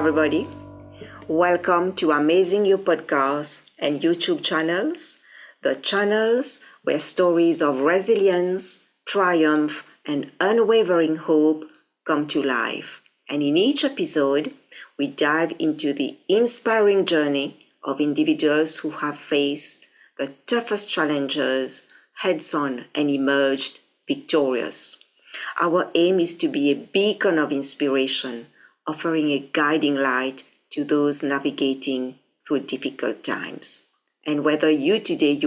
everybody. Welcome to Amazing You podcast and YouTube channels, the channels where stories of resilience, triumph, and unwavering hope come to life. And in each episode, we dive into the inspiring journey of individuals who have faced the toughest challenges heads-on and emerged victorious. Our aim is to be a beacon of inspiration, offering a guiding light to those navigating through difficult times. And whether you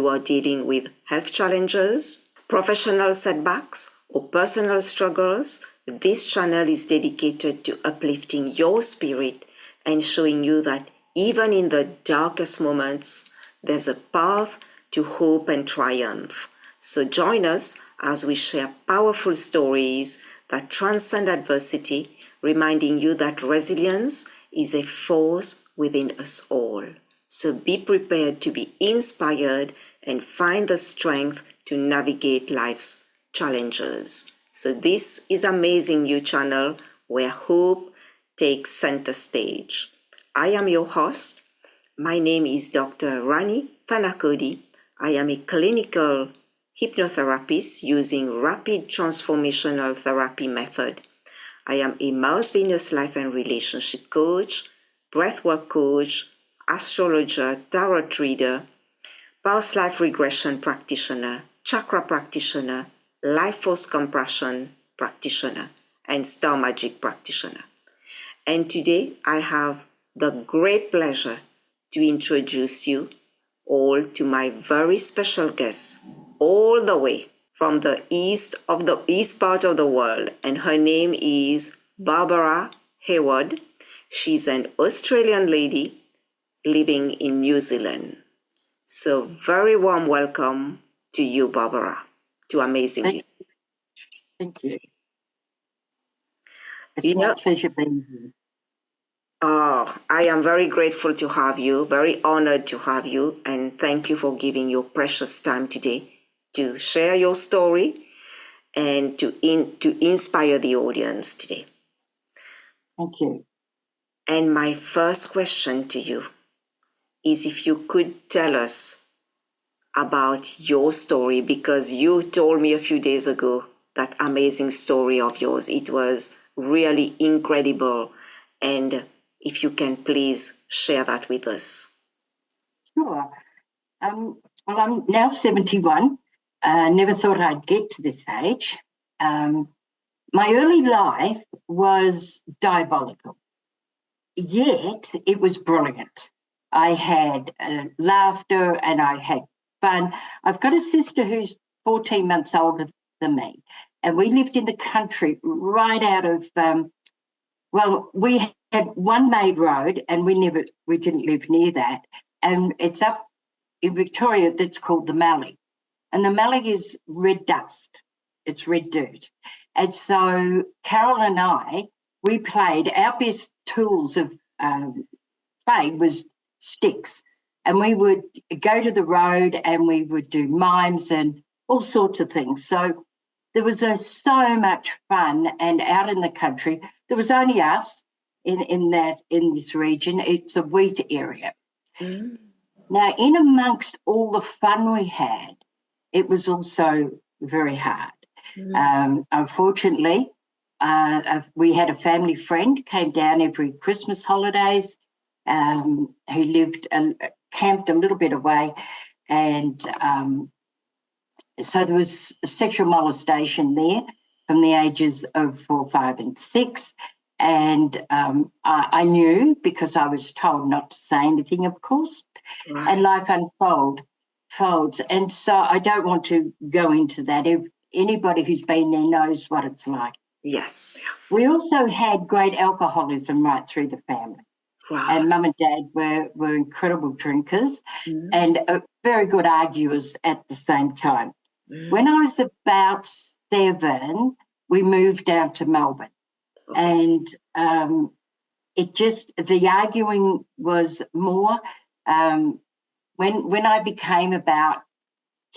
are dealing with health challenges, professional setbacks, or personal struggles, this channel is dedicated to uplifting your spirit and showing you that even in the darkest moments, there's a path to hope and triumph. So join us as we share powerful stories that transcend adversity, reminding you that resilience is a force within us all. So be prepared to be inspired and find the strength to navigate life's challenges. So this is Amazing You channel where hope takes center stage. I am your host. My name is Dr. Rani Thanacoody. I am a clinical hypnotherapist using rapid transformational therapy method. I am a Mars, Venus, life and relationship coach, breathwork coach, astrologer, tarot reader, past life regression practitioner, chakra practitioner, life force compression practitioner, and star magic practitioner. And today I have the great pleasure to introduce you all to my very special guest, all the way from the east part of the world, and her name is Barbara Hayward. She's an Australian lady living in New Zealand. So very warm welcome to you, Barbara, to Amazing You. Thank you. It's my pleasure being here. Oh, I am very grateful to have you, very honored to have you, and thank you for giving your precious time today to share your story and to inspire the audience today. Thank you. And my first question to you is if you could tell us about your story, because you told me a few days ago that amazing story of yours. It was really incredible, and if you can please share that with us. Sure. Well, I'm now 71. Never thought I'd get to this age. My early life was diabolical, yet it was brilliant. I had laughter and I had fun. I've got a sister who's 14 months older than me, and we lived in the country right out of, we had one made road and we didn't live near that. And it's up in Victoria that's called the Mallee. And the Mallee is red dust. It's red dirt. And so Carol and I, we played, our best tools of play was sticks. And we would go to the road and we would do mimes and all sorts of things. So there was so much fun. And out in the country, there was only us in this region. It's a wheat area. Mm. Now, in amongst all the fun we had, it was also very hard. Mm. Unfortunately, we had a family friend came down every Christmas holidays, who lived camped a little bit away, and so there was sexual molestation there from the ages of 4, 5, and 6. And I knew, because I was told not to say anything, of course, Right. and life unfolds. And so I don't want to go into that. If anybody who's been there knows what it's like. Yes. We also had great alcoholism right through the family. Wow. And Mum and Dad were incredible drinkers and very good arguers at the same time. When I was about 7, we moved down to Melbourne. Okay. And the arguing was more. When I became about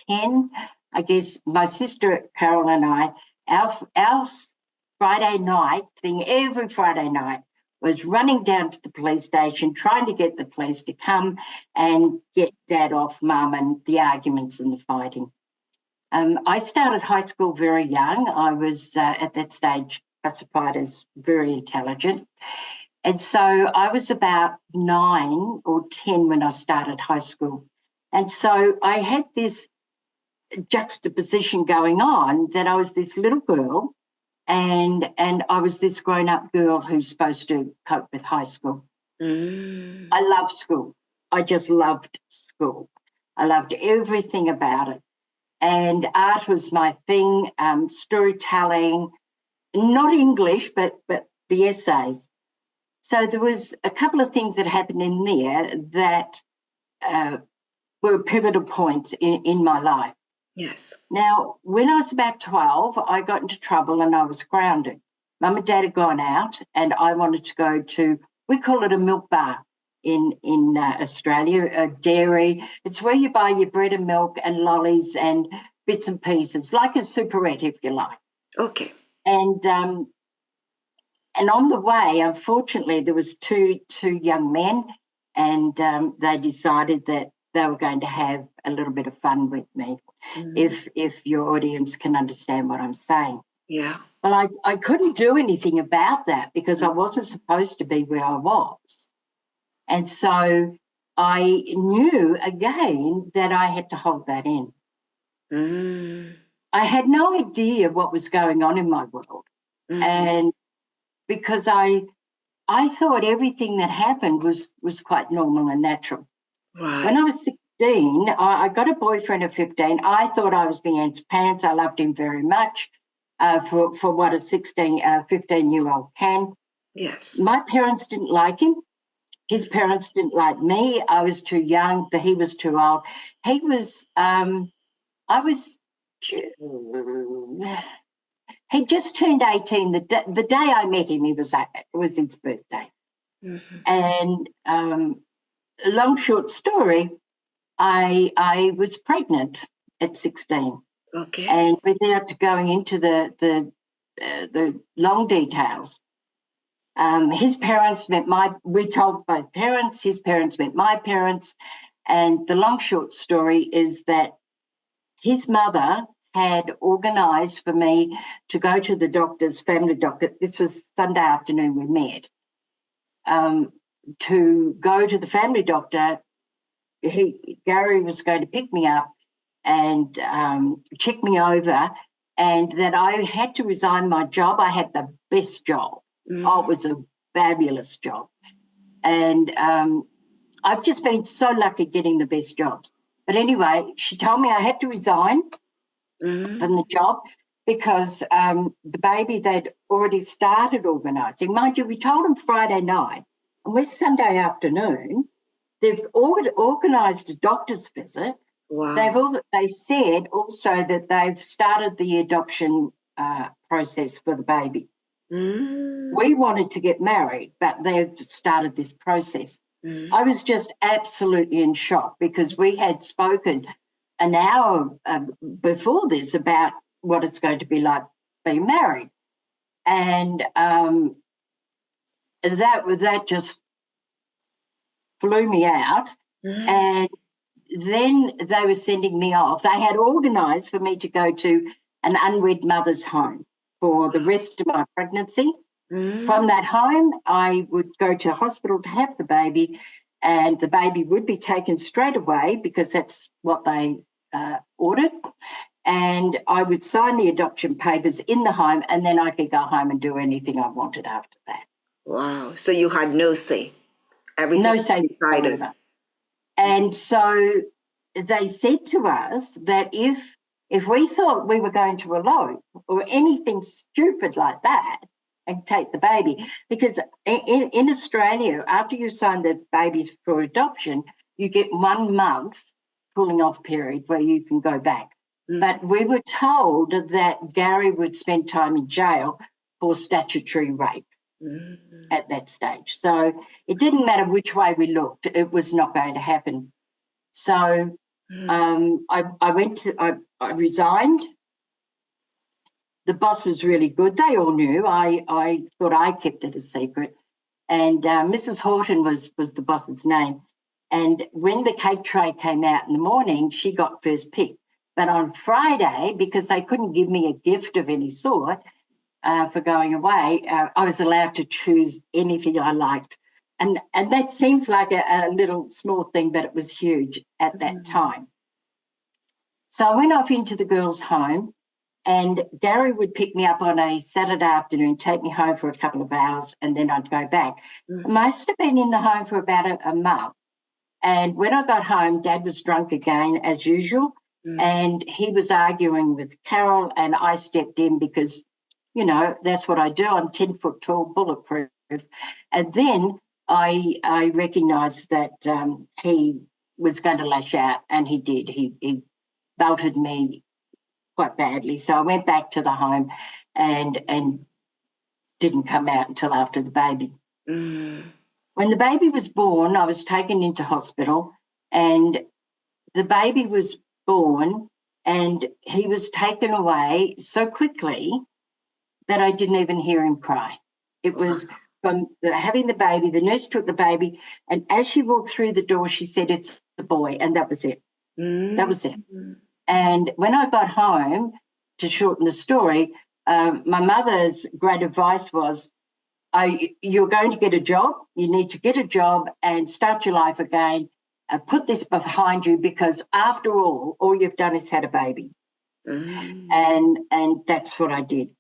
10, I guess my sister Carol and I, our Friday night thing every Friday night was running down to the police station, trying to get the police to come and get Dad off Mum and the arguments and the fighting. I started high school very young. I was at that stage classified as very intelligent. And so I was about 9 or 10 when I started high school. And so I had this juxtaposition going on that I was this little girl and I was this grown-up girl who's supposed to cope with high school. I love school. I just loved school. I loved everything about it. And art was my thing, storytelling, not English, but the essays. So there was a couple of things that happened in there that were pivotal points in my life. Yes. Now, when I was about 12, I got into trouble and I was grounded. Mum and Dad had gone out and I wanted to go to, we call it a milk bar in Australia, a dairy. It's where you buy your bread and milk and lollies and bits and pieces, like a superette, if you like. Okay. And on the way, unfortunately, there was two young men and they decided that they were going to have a little bit of fun with me, if your audience can understand what I'm saying. Yeah. Well, I couldn't do anything about that because I wasn't supposed to be where I was. And so I knew, again, that I had to hold that in. I had no idea what was going on in my world. And because I thought everything that happened was quite normal and natural. Right. When I was 16, I got a boyfriend at 15. I thought I was the ant's pants. I loved him very much for what a 15-year-old can. Yes. My parents didn't like him. His parents didn't like me. I was too young, but he was too old. He was, he just turned 18. The day I met him, it was his birthday. And long, short story, I was pregnant at 16. Okay. And without going into the long details, his parents met we told both parents, his parents met my parents, and the long, short story is that his mother had organised for me to go to the family doctor. This was Sunday afternoon we met. To go to the family doctor, Gary was going to pick me up and check me over, and that I had to resign my job. I had the best job. Oh, it was a fabulous job. And I've just been so lucky getting the best jobs. But anyway, she told me I had to resign from the job because the baby they'd already started organising. Mind you, we told them Friday night, and we're Sunday afternoon. They've organised a doctor's visit. Wow. They said also that they've started the adoption process for the baby. We wanted to get married, but they've started this process. I was just absolutely in shock because we had spoken an hour before this about what it's going to be like being married. And that just flew me out. And then they were sending me off. They had organised for me to go to an unwed mother's home for the rest of my pregnancy. From that home, I would go to hospital to have the baby, and the baby would be taken straight away because that's what they ordered. And I would sign the adoption papers in the home, and then I could go home and do anything I wanted after that. Wow. So you had no say. Everything no say decided. And so they said to us that if we thought we were going to elope or anything stupid like that and take the baby, because in Australia, after you sign the babies for adoption, you get 1 month cooling off period where you can go back. But we were told that Gary would spend time in jail for statutory rape at that stage. So it didn't matter which way we looked, it was not going to happen. So I resigned. The boss was really good. They all knew. I thought I kept it a secret. And Mrs. Horton was the boss's name. And when the cake tray came out in the morning, she got first pick. But on Friday, because they couldn't give me a gift of any sort for going away, I was allowed to choose anything I liked. And that seems like a little small thing, but it was huge at that time. So I went off into the girls' home, and Gary would pick me up on a Saturday afternoon, take me home for a couple of hours, and then I'd go back. I must have been in the home for about a month. And when I got home, Dad was drunk again, as usual, and he was arguing with Carol, and I stepped in because, you know, that's what I do. I'm 10 foot tall, bulletproof. And then I recognised that he was going to lash out, and he did. He belted me quite badly. So I went back to the home and didn't come out until after the baby. When the baby was born, I was taken into hospital, and the baby was born and he was taken away so quickly that I didn't even hear him cry. It was from having the baby, the nurse took the baby, and as she walked through the door, she said, "It's a boy," and that was it. That was it. And when I got home, to shorten the story, my mother's great advice was, you're going to get a job. You need to get a job and start your life again. Put this behind you, because after all you've done is had a baby. And that's what I did.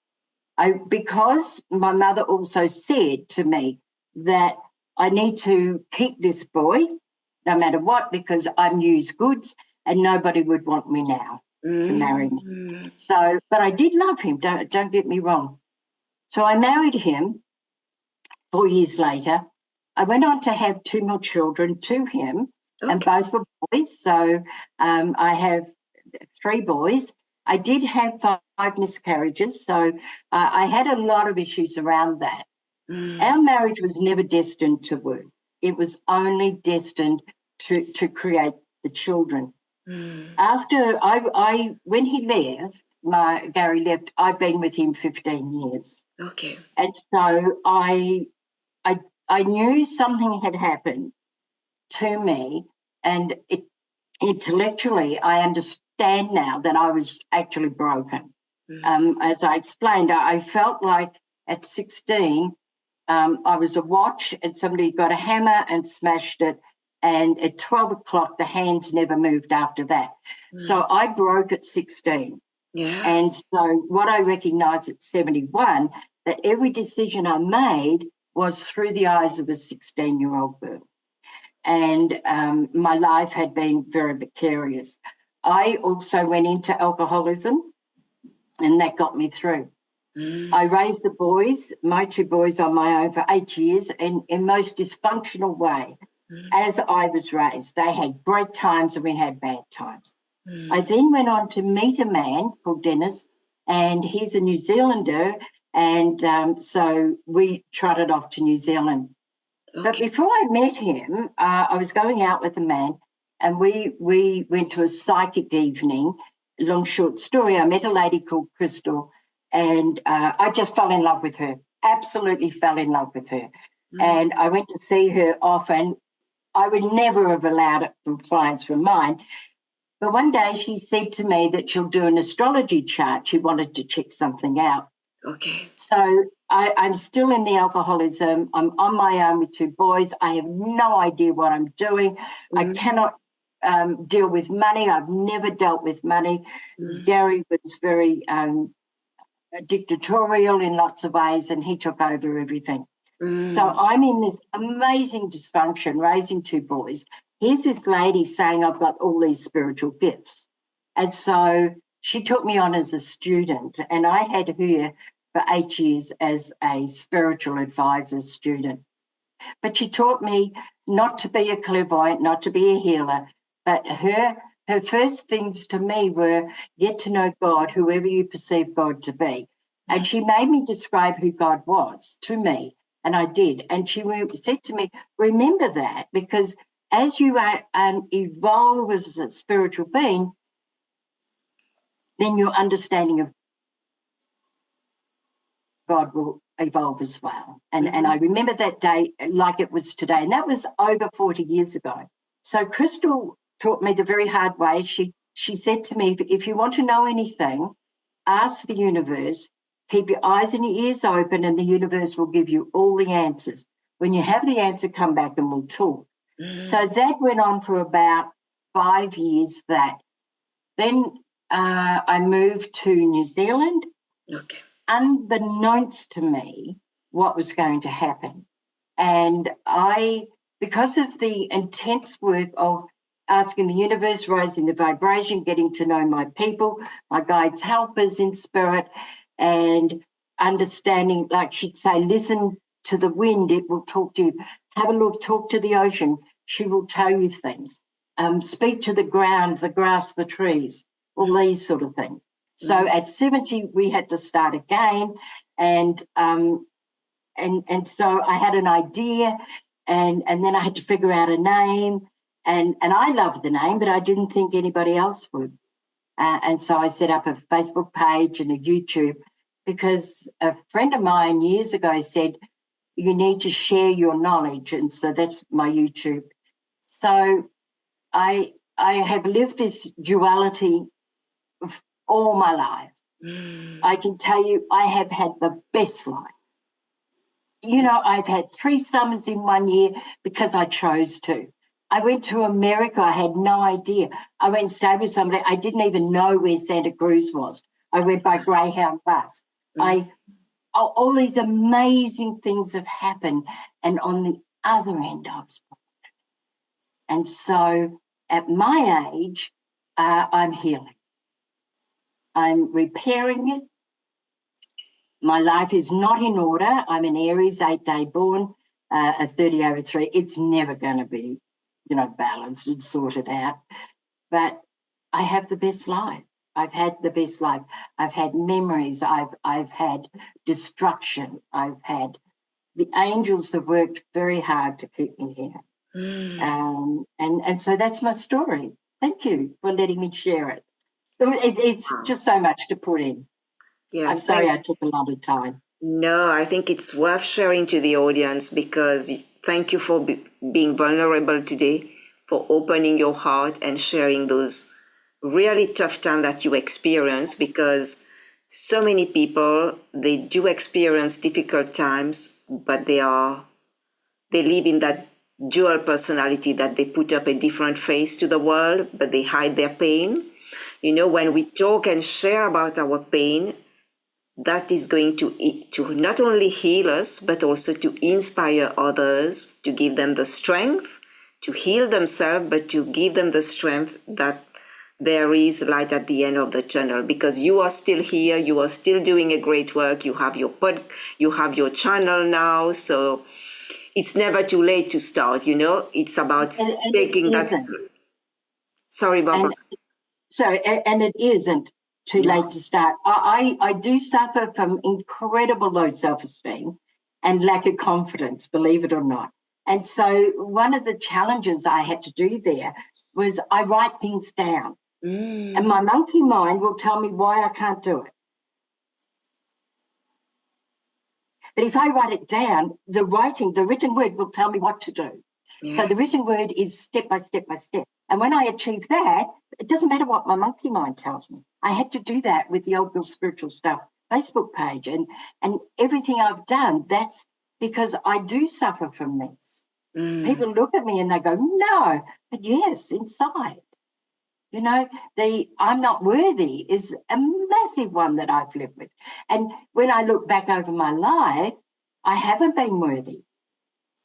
Because my mother also said to me that I need to keep this boy no matter what, because I'm used goods and nobody would want me now to marry me. So, but I did love him, don't get me wrong. So I married him 4 years later. I went on to have 2 more children to him, and both were boys. So I have 3 boys. I did have 5 miscarriages, so I had a lot of issues around that. Our marriage was never destined to work. It was only destined to create the children. After when he left, Gary left, I've been with him 15 years. Okay. And so I knew something had happened to me, and intellectually I understand now that I was actually broken. As I explained, I felt like at 16 I was a watch and somebody got a hammer and smashed it, and at 12 o'clock the hands never moved after that. So I broke at 16. Yeah. And so what I recognised at 71, that every decision I made was through the eyes of a 16-year-old girl. And my life had been very precarious. I also went into alcoholism, and that got me through. I raised the boys, my 2 boys, on my own for 8 years in most dysfunctional way. As I was raised, they had great times and we had bad times. I then went on to meet a man called Dennis, and he's a New Zealander, and so we trotted off to New Zealand. But before I met him, I was going out with a man, and we went to a psychic evening. Long short story, I met a lady called Crystal, and I just fell in love with her, absolutely fell in love with her. And I went to see her often. I would never have allowed it from clients from mine. But one day she said to me that she'll do an astrology chart. She wanted to check something out. Okay. So I'm still in the alcoholism. I'm on my own with 2 boys. I have no idea what I'm doing. I cannot deal with money. I've never dealt with money. Gary was very dictatorial in lots of ways, and he took over everything. So I'm in this amazing dysfunction, raising 2 boys. Here's this lady saying I've got all these spiritual gifts. And so she took me on as a student, and I had her for 8 years as a spiritual advisor student. But she taught me not to be a clairvoyant, not to be a healer, but her first things to me were get to know God, whoever you perceive God to be. And she made me describe who God was to me, and I did. And she said to me, remember that, because as you evolve as a spiritual being, then your understanding of God will evolve as well. And I remember that day like it was today, and that was over 40 years ago. So Crystal taught me the very hard way. She said to me, if you want to know anything, ask the universe, keep your eyes and your ears open, and the universe will give you all the answers. When you have the answer, come back and we'll talk. So that went on for about 5 years. Then I moved to New Zealand. Okay. Unbeknownst to me what was going to happen. And because of the intense work of asking the universe, raising the vibration, getting to know my people, my guides, helpers in spirit, and understanding, like she'd say, listen to the wind, it will talk to you. Have a look, talk to the ocean, she will tell you things. Speak to the ground, the grass, the trees, all these sort of things. So at 70, we had to start again, and so I had an idea, and then I had to figure out a name, and I loved the name, but I didn't think anybody else would. And so I set up a Facebook page and a YouTube, because a friend of mine years ago said, you need to share your knowledge, and so that's my YouTube. So I have lived this duality all my life. I can tell you I have had the best life. You know, I've had 3 summers in 1 year because I chose to. I went to America. I had no idea. I went and stayed with somebody. I didn't even know where Santa Cruz was. I went by Greyhound bus. All these amazing things have happened. And on the other end, I was born. And so at my age, I'm healing. I'm repairing it. My life is not in order. I'm an Aries, 8-day born, a 30/3. It's never going to be, balanced and sorted out. But I have the best life. I've had the best life. I've had memories. I've had destruction. I've had the angels have worked very hard to keep me here. And so that's my story. Thank you for letting me share it. It's just so much to put in. Yeah, I'm sorry I took a lot of time. No, I think it's worth sharing to the audience, because thank you for being vulnerable today, for opening your heart and sharing those really tough times that you experience, because so many people, they do experience difficult times, but they live in that dual personality that they put up a different face to the world, but they hide their pain. When we talk and share about our pain, that is going to not only heal us, but also to inspire others, to give them the strength to heal themselves, but to give them the strength that there is light at the end of the tunnel, because you are still here, you are still doing a great work, you have your channel now, so it's never too late to start, it's about taking that. Sorry, Barbara. And it isn't too late to start. I do suffer from incredible low self-esteem and lack of confidence, believe it or not. And so one of the challenges I had to do there was I write things down. And my monkey mind will tell me why I can't do it. But if I write it down, the written word will tell me what to do. Yeah. So the written word is step by step by step. And when I achieve that, it doesn't matter what my monkey mind tells me. I had to do that with the Old Girl Spiritual Stuff Facebook page and everything I've done. That's because I do suffer from this. People look at me and they go, no, but yes, inside. I'm not worthy is a massive one that I've lived with. And when I look back over my life, I haven't been worthy.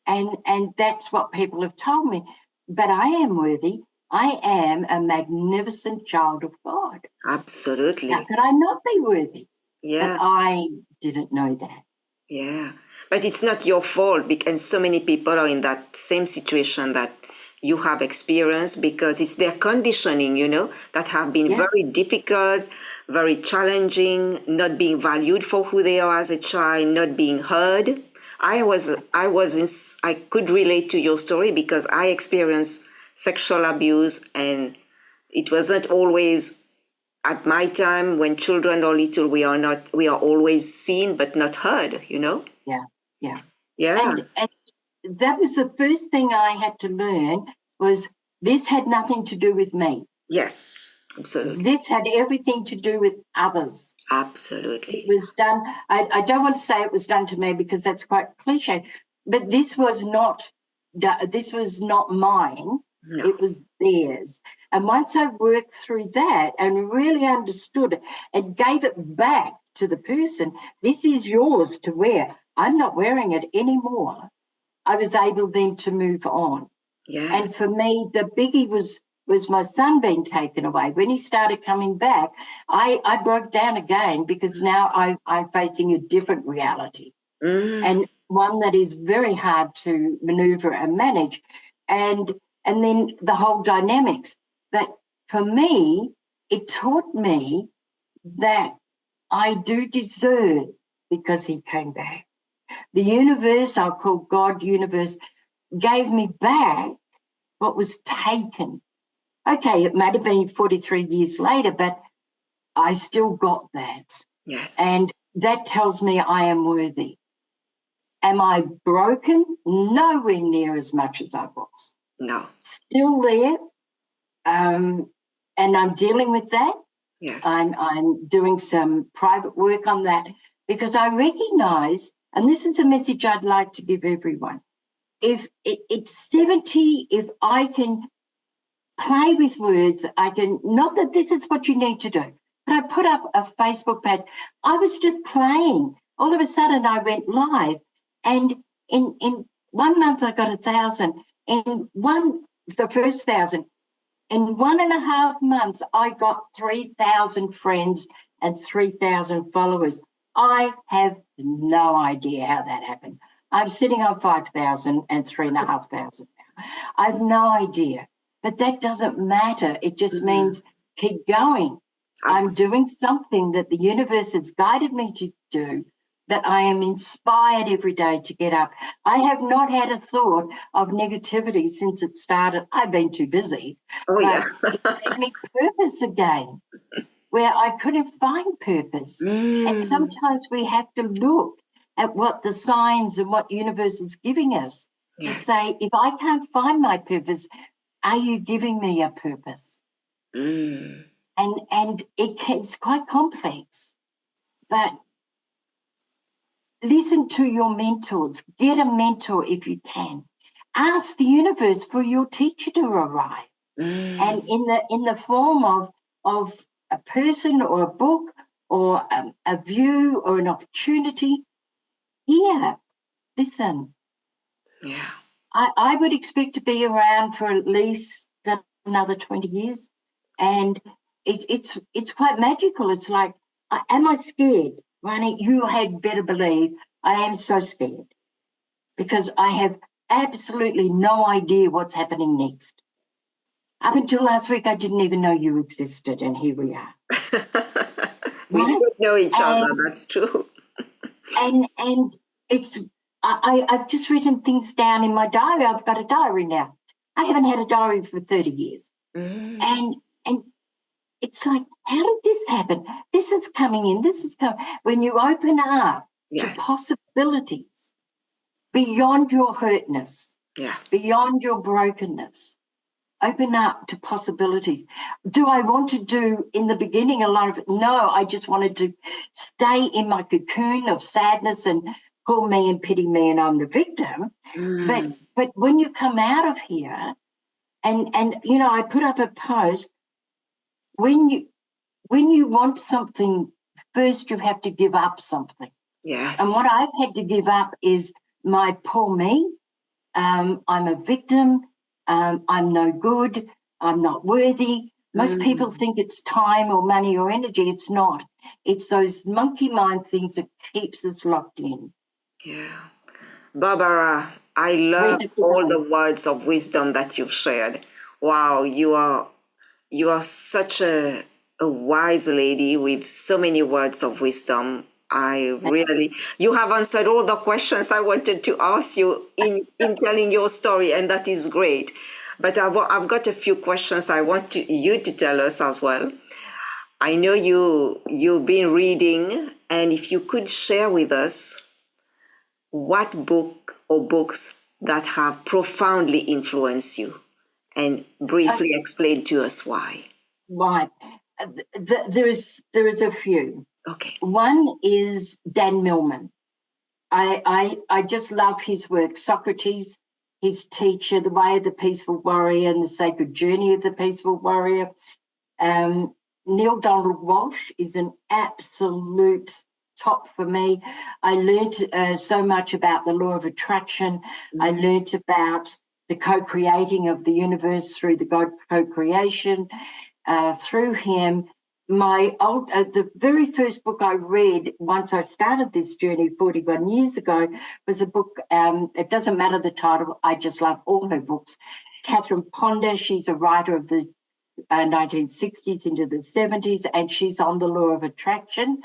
And that's what people have told me. But I am worthy. I am a magnificent child of God. Absolutely. How could I not be worthy? Yeah. But I didn't know that. Yeah. But it's not your fault, and so many people are in that same situation that you have experienced, because it's their conditioning, that have been very difficult, very challenging, not being valued for who they are as a child, not being heard. I could relate to your story because I experienced sexual abuse, and it wasn't always at my time, when children are little, we are always seen but not heard, Yeah, yeah. Yes. And that was the first thing I had to learn, was this had nothing to do with me. Yes, absolutely. This had everything to do with others. Absolutely. It was done, I don't want to say it was done to me because that's quite cliche, but this was not mine. No. It was theirs. And once I worked through that and really understood it and gave it back to the person, this is yours to wear. I'm not wearing it anymore. I was able then to move on. Yes. And for me, the biggie was my son being taken away. When he started coming back, I broke down again, because now I'm facing a different reality, and one that is very hard to maneuver and manage, and then the whole dynamics. But for me, it taught me that I do deserve, because he came back. The universe, I'll call God universe, gave me back what was taken. Okay, it might have been 43 years later, but I still got that. Yes. And that tells me I am worthy. Am I broken? Nowhere near as much as I was. No. Still there. And I'm dealing with that. Yes. I'm doing some private work on that, because I recognize, and this is a message I'd like to give everyone, if it's 70, if I can play with words, I can, not that this is what you need to do, but I put up a Facebook page. I was just playing. All of a sudden I went live, and in 1 month I got 1,000. The first 1,000. In 1.5 months I got 3,000 friends and 3,000 followers. I have no idea how that happened. I'm sitting on 5,000 and 3,500 now. I have no idea. But that doesn't matter. It just means keep going. I'm doing something that the universe has guided me to do, that I am inspired every day to get up. I have not had a thought of negativity since it started. I've been too busy. Oh, yeah. It gave me purpose again, where I couldn't find purpose. And sometimes we have to look at what the signs and what universe is giving us. Yes. To say, if I can't find my purpose, are you giving me a purpose? And it's quite complex, but listen to your mentors. Get a mentor if you can. Ask the universe for your teacher to arrive, and in the form of a person or a book or a view or an opportunity. Here, listen. Yeah. I would expect to be around for at least another 20 years. And it's quite magical. It's like, am I scared? Rani, you had better believe I am so scared, because I have absolutely no idea what's happening next. Up until last week, I didn't even know you existed, and here we are. We didn't know each other, that's true. And it's, I've just written things down in my diary. I've got a diary now. I haven't had a diary for 30 years. And it's like, how did this happen? This is coming in. This is coming. When you open up to possibilities beyond your hurtness, beyond your brokenness, open up to possibilities. Do I want to do in the beginning a lot of it? No, I just wanted to stay in my cocoon of sadness and call me and pity me and I'm the victim. But when you come out of here, and you know, I put up a post, when you want something, first you have to give up something. Yes. And what I've had to give up is my poor me. I'm a victim. I'm no good. I'm not worthy. Most people think it's time or money or energy. It's not. It's those monkey mind things that keeps us locked in. Yeah. Barbara, I love all the words of wisdom that you've shared. Wow, you are such a wise lady with so many words of wisdom. You have answered all the questions I wanted to ask you in telling your story, and that is great. But I've got a few questions I want you to tell us as well. I know you've been reading, and if you could share with us what book or books that have profoundly influenced you, and briefly explain to us why. Right. There is a few. Okay. One is Dan Millman. I just love his work. Socrates, his teacher, The Way of the Peaceful Warrior and the Sacred Journey of the Peaceful Warrior. Neil Donald Walsh is an absolute top for me. I learned so much about the law of attraction. I learned about the co-creating of the universe through the God co-creation. Through him, the very first book I read once I started this journey 41 years ago was a book, it doesn't matter the title, I just love all her books. Catherine Ponder, she's a writer of the 1960s into the 70s, and she's on the law of attraction.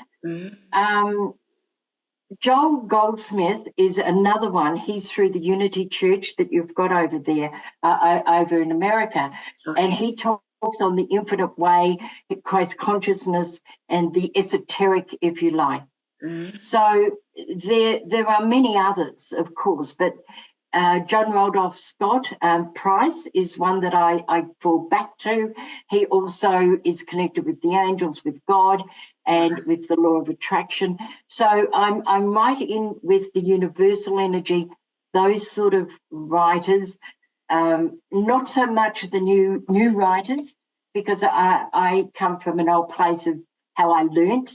Joel Goldsmith is another one. He's through the Unity Church that you've got over there, over in America. Okay. And he talks on the infinite way, Christ consciousness, and the esoteric, if you like. So there are many others, of course, but John Randolph Scott Price is one that I fall back to. He also is connected with the angels, with God, and with the law of attraction. So I'm right in with the universal energy, those sort of writers. Not so much the new writers, because I come from an old place of how I learnt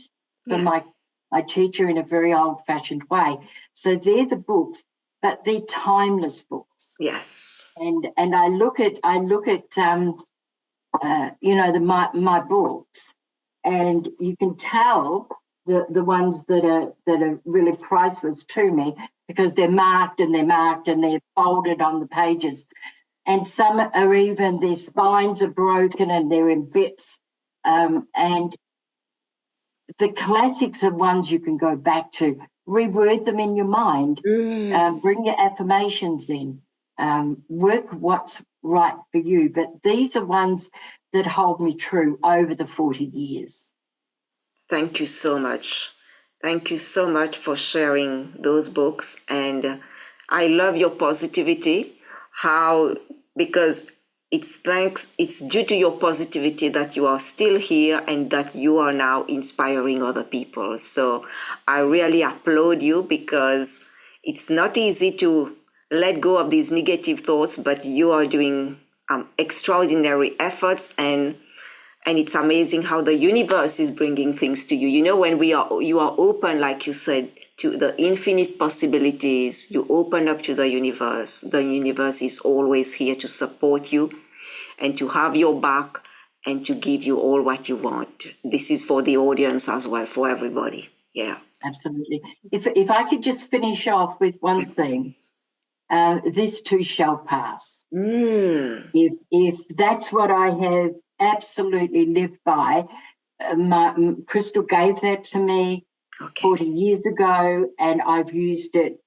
from my teacher in a very old-fashioned way. So they're the books, but they're timeless books. Yes. And I look at my books, and you can tell the ones that are really priceless to me, because they're marked and they're folded on the pages. And some are even, their spines are broken and they're in bits. And the classics are ones you can go back to, reword them in your mind, bring your affirmations in, work what's right for you. But these are ones that hold me true over the 40 years. Thank you so much. Thank you so much for sharing those books. And I love your positivity, because it's due to your positivity that you are still here and that you are now inspiring other people. So I really applaud you, because it's not easy to let go of these negative thoughts, but you are doing extraordinary efforts, and it's amazing how the universe is bringing things to you. You know, when you are open, like you said, to the infinite possibilities, you open up to the universe. The universe is always here to support you and to have your back and to give you all what you want. This is for the audience as well, for everybody. Yeah. Absolutely. If I could just finish off with one thing, this too shall pass. If that's what I have absolutely lived by, Crystal gave that to me 40 years ago, and I've used it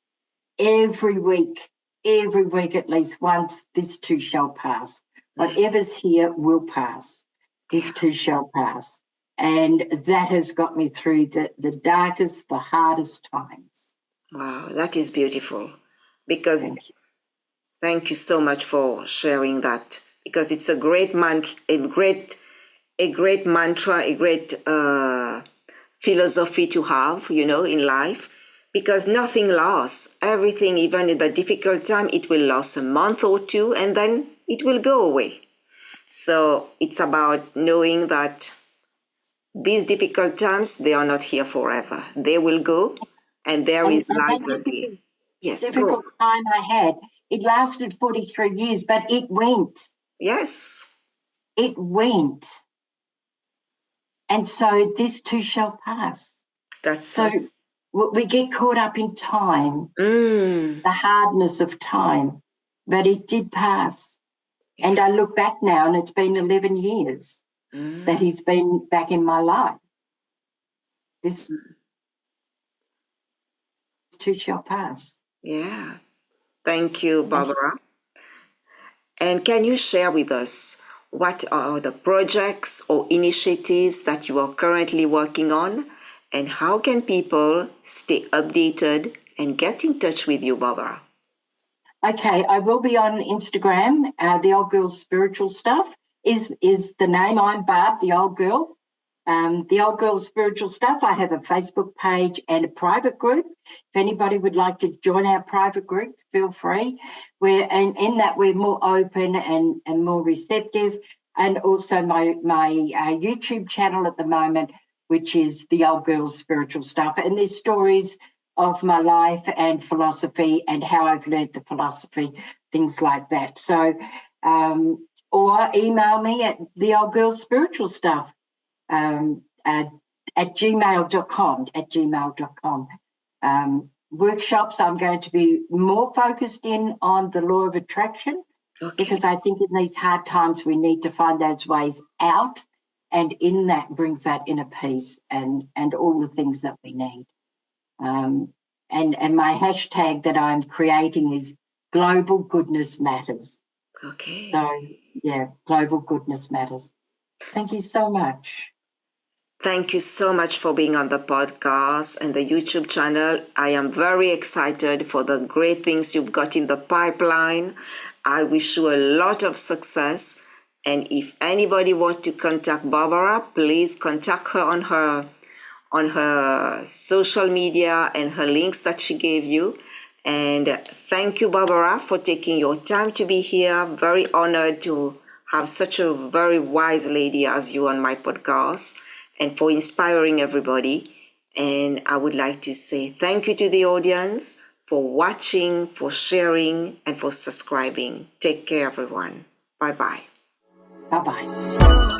every week at least once. This too shall pass. Whatever's here will pass. This too shall pass. And that has got me through the darkest, the hardest times. Wow, that is beautiful. Because thank you so much for sharing that. Because it's a great mantra, a great philosophy to have, in life. Because nothing lasts. Everything, even in the difficult time, it will last a month or two, and then it will go away. So it's about knowing that these difficult times, they are not here forever. They will go, and there is light at the end. Yes, difficult time I had. It lasted 43 years, but it went. Yes. It went. And so this too shall pass. That's so. We get caught up in time, the hardness of time, but it did pass. And I look back now, and it's been 11 years that he's been back in my life. This too shall pass. Yeah. Thank you, Barbara. And can you share with us what are the projects or initiatives that you are currently working on, and how can people stay updated and get in touch with you, Barbara? Okay, I will be on Instagram. The Old Girls Spiritual Stuff is the name. I'm Barb, the Old Girl. The Old Girls Spiritual Stuff. I have a Facebook page and a private group. If anybody would like to join our private group, feel free. And in that we're more open and more receptive. And also my YouTube channel at the moment, which is the Old Girls Spiritual Stuff. And there's stories of my life and philosophy and how I've learned the philosophy, things like that. So, or email me at the Old Girls Spiritual Stuff at gmail.com. Workshops, I'm going to be more focused in on the law of attraction, because I think in these hard times we need to find those ways out, and in that brings that inner peace and all the things that we need. And my hashtag that I'm creating is Global Goodness Matters. Okay. So, yeah, Global Goodness Matters. Thank you so much. Thank you so much for being on the podcast and the YouTube channel. I am very excited for the great things you've got in the pipeline. I wish you a lot of success. And if anybody wants to contact Barbara, please contact her on her social media and her links that she gave you. And thank you, Barbara, for taking your time to be here. Very honored to have such a very wise lady as you on my podcast, and for inspiring everybody. And I would like to say thank you to the audience for watching, for sharing, and for subscribing. Take care, everyone. Bye-bye. Bye-bye.